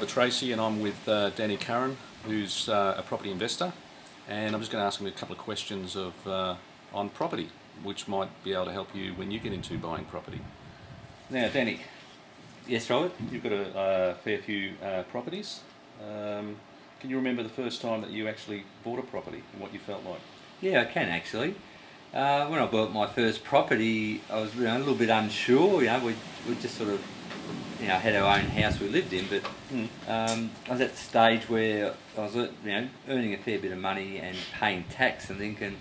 Robert Tracy, and I'm with Danny Curran, who's a property investor, and I'm just going to ask him a couple of questions on property, which might be able to help you when you get into buying property. Now, Danny. Yes, Robert? You've got a fair few properties. Can you remember the first time that you actually bought a property and what you felt like? Yeah, I can actually. When I bought my first property, I was a little bit unsure. We just sort of had our own house we lived in, but I was at the stage where I was earning a fair bit of money and paying tax, and thinking,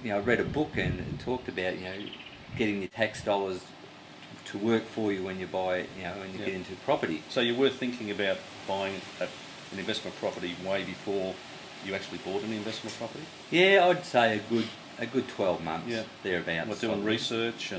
I read a book and it talked about getting your tax dollars to work for you when you buy when you get into property. So you were thinking about buying an investment property way before you actually bought an investment property? Yeah, I'd say a good 12 months, thereabouts. What, doing research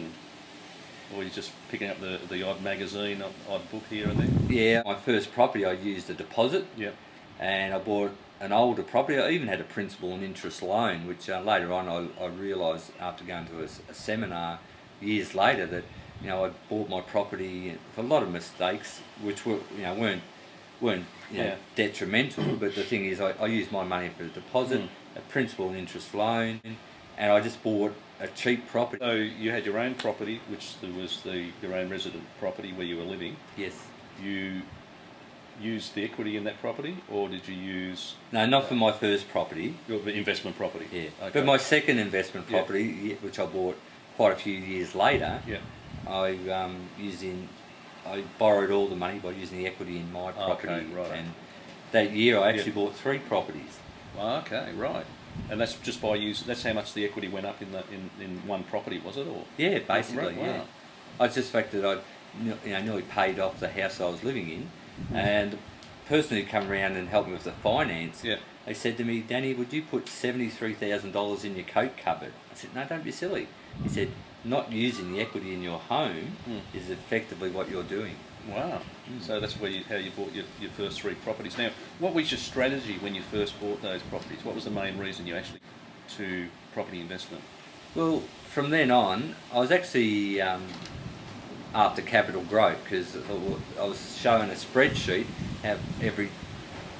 or you're just picking up the odd magazine, odd book here and there? Yeah, my first property I used a deposit. Yeah. And I bought an older property. I even had a principal and interest loan, which later on I realised after going to a seminar years later that I bought my property for a lot of mistakes, which were weren't detrimental. But the thing is, I used my money for a deposit, a principal and interest loan, and I just bought a cheap property. So you had your own property, which was your own resident property where you were living. Yes. You used the equity in that property, or did you use... No, not for my first properie. Your investment property? Yeah. Okay. But my second investment property, which I bought quite a few years later, I borrowed all the money by using the equity in my property. Okay, right. And that year I actually bought 3 properties. Okay, right. And that's just by that's how much the equity went up in one property, was it? Or yeah, basically, right, wow. I just the fact that I'd nearly paid off the house I was living in, and the person who come around and helped me with the finance, they said to me, "Danny, would you put $73,000 in your coat cupboard?" I said, "No, don't be silly." He said, "Not using the equity in your home is effectively what you're doing." Wow. So that's how you bought your first 3 properties. Now, what was your strategy when you first bought those properties? What was the main reason you actually to property investment? Well, from then on, I was actually after capital growth, because I was showing a spreadsheet,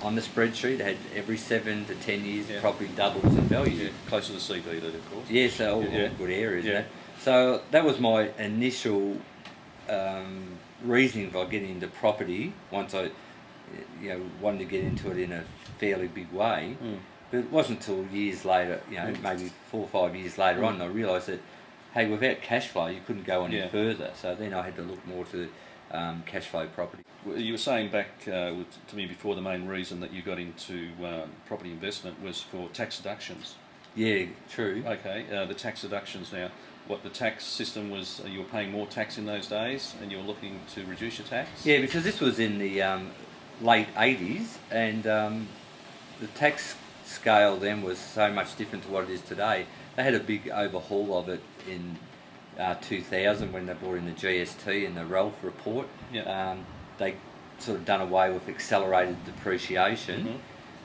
on the spreadsheet had every 7 to 10 years property doubles in value. Yeah, close to the CBD, of course. Yeah, so all good areas. So that was my initial reasoning for getting into property. Once I wanted to get into it in a fairly big way, but it wasn't until years later, maybe 4 or 5 years later on, I realised that hey, without cash flow you couldn't go any further. So then I had to look more to cash flow property. You were saying back to me before, the main reason that you got into property investment was for tax deductions. Yeah, true. Okay, the tax deductions now. What the tax system was, you were paying more tax in those days and you were looking to reduce your tax? Yeah, because this was in the late 80s, and the tax scale then was so much different to what it is today. They had a big overhaul of it in 2000 when they brought in the GST and the RALPH report. They sort of done away with accelerated depreciation,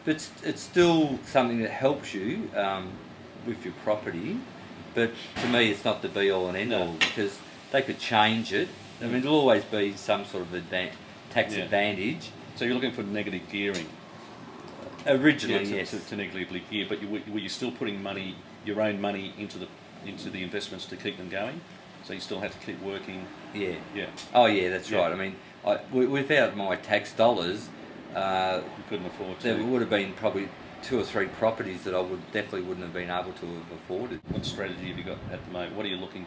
but it's still something that helps you with your property. But to me, it's not the be-all and end-all, because they could change it. I mean, there'll always be some sort of tax advantage. So you're looking for negative gearing? Originally, yes. To negatively gear, but were you still putting your own money into the investments to keep them going? So you still had to keep working? Yeah. Oh, yeah, that's right. I mean, without my tax dollars, you couldn't afford to. There would have been probably 2 or 3 properties that I definitely wouldn't have been able to have afforded. What strategy have you got at the moment? What are you looking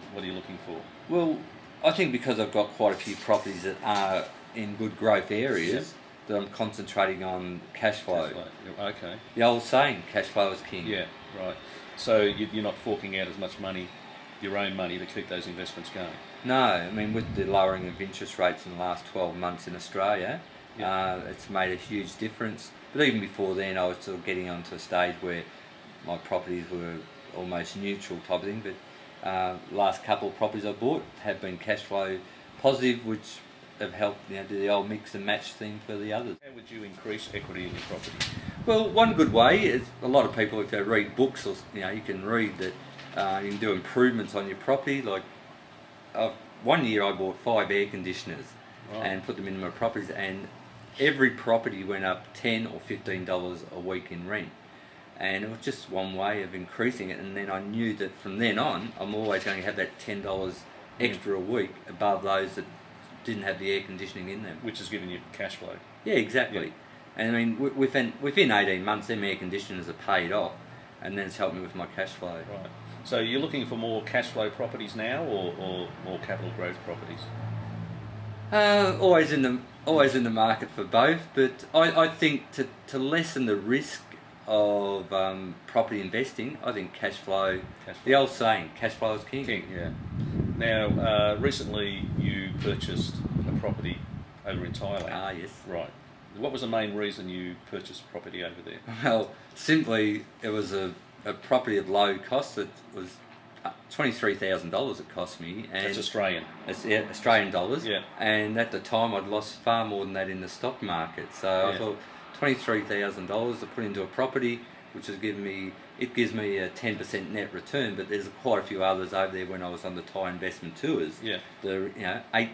for? Well, I think because I've got quite a few properties that are in good growth areas, that I'm concentrating on cash flow. Okay. The old saying, cash flow is king. Yeah, right. So you're not forking out as much money, your own money, to keep those investments going? No, I mean, with the lowering of interest rates in the last 12 months in Australia, it's made a huge difference. But even before then, I was still getting onto a stage where my properties were almost neutral type of thing. But last couple of properties I bought have been cash flow positive, which have helped do the old mix and match thing for the others. How would you increase equity in your property? Well, one good way is a lot of people, if they read books, or you can read that you can do improvements on your property. Like one year I bought 5 air conditioners and put them in my properties, and every property went up $10 or $15 a week in rent. And it was just one way of increasing it, and then I knew that from then on I'm always going to have that $10 extra a week above those that didn't have the air conditioning in them. Which has given you cash flow. Yeah, exactly. Yeah. And I mean, within 18 months, them air conditioners are paid off, and then it's helped me with my cash flow. Right. So you're looking for more cash flow properties now, or more capital growth properties? Always in the market for both, but I think to lessen the risk of property investing, I think cash flow. The old saying, cash flow is king. King, yeah. Now, recently you purchased a property over in Thailand. Ah, yes. Right. What was the main reason you purchased property over there? Well, simply it was a property of low cost that was $23,000 it cost me. And That's Australian. It's, yeah, Australian dollars. Yeah. And at the time I'd lost far more than that in the stock market. So I thought $23,000 to put into a property, which has given me, it gives me a 10% net return, but there's quite a few others over there when I was on the Thai investment tours. Yeah. The 8,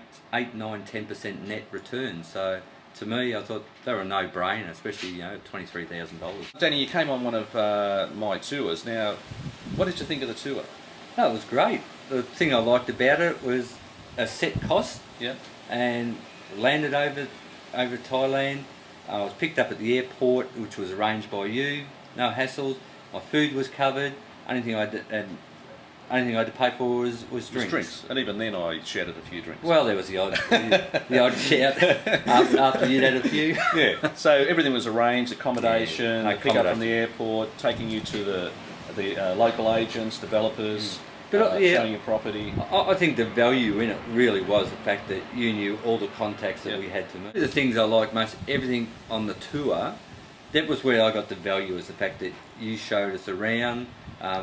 9, 10% net return. So to me, I thought they were a no-brainer, especially $23,000. Danny, you came on one of my tours. Now, what did you think of the tour? No, it was great. The thing I liked about it was a set cost. Yeah. And landed over Thailand. I was picked up at the airport, which was arranged by you. No hassles. My food was covered. Only thing I had to pay for was drinks. And even then, I shouted a few drinks. Well, there was the odd shout after you'd had a few. Yeah. So everything was arranged: accommodation, no pick up from the airport, taking you to the local agents, developers, showing your property. I think the value in it really was the fact that you knew all the contacts that we had to make. The things I liked most, everything on the tour, that was where I got the value, was the fact that you showed us around.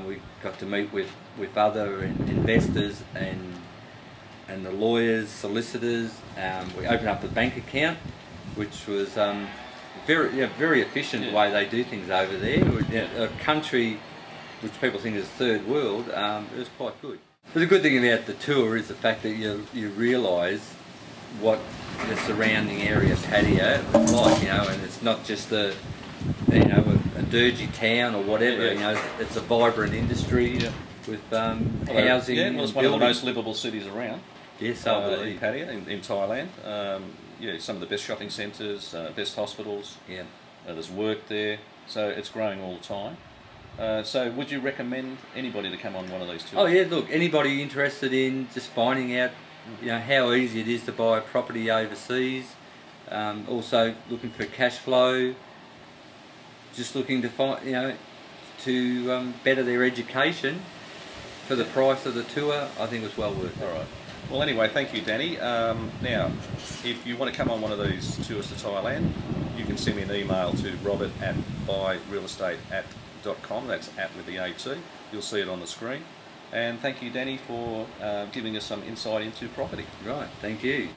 We got to meet with other investors and the lawyers, solicitors. We opened up a bank account, which was very efficient way they do things over there. A country which people think is third world, it was quite good. But the good thing about the tour is the fact that you realise what the surrounding area of Pattaya is like, and it's not just a dirty town or whatever. It's a vibrant industry with housing. Yeah, well, it's one of the most livable cities around. Yes, I believe. In Pattaya, in Thailand. Some of the best shopping centres, best hospitals. Yeah. There's work there, so it's growing all the time. So would you recommend anybody to come on one of these tours? Oh yeah, look, anybody interested in just finding out, how easy it is to buy a property overseas, also looking for cash flow, just looking to find, to better their education for the price of the tour, I think it was well worth it. All right. Well, anyway, thank you, Danny. Now, if you want to come on one of these tours to Thailand, you can send me an email to robert@buyrealestate@.com. That's @ with the AT. You'll see it on the screen. And thank you, Danny, for giving us some insight into property. Right, thank you.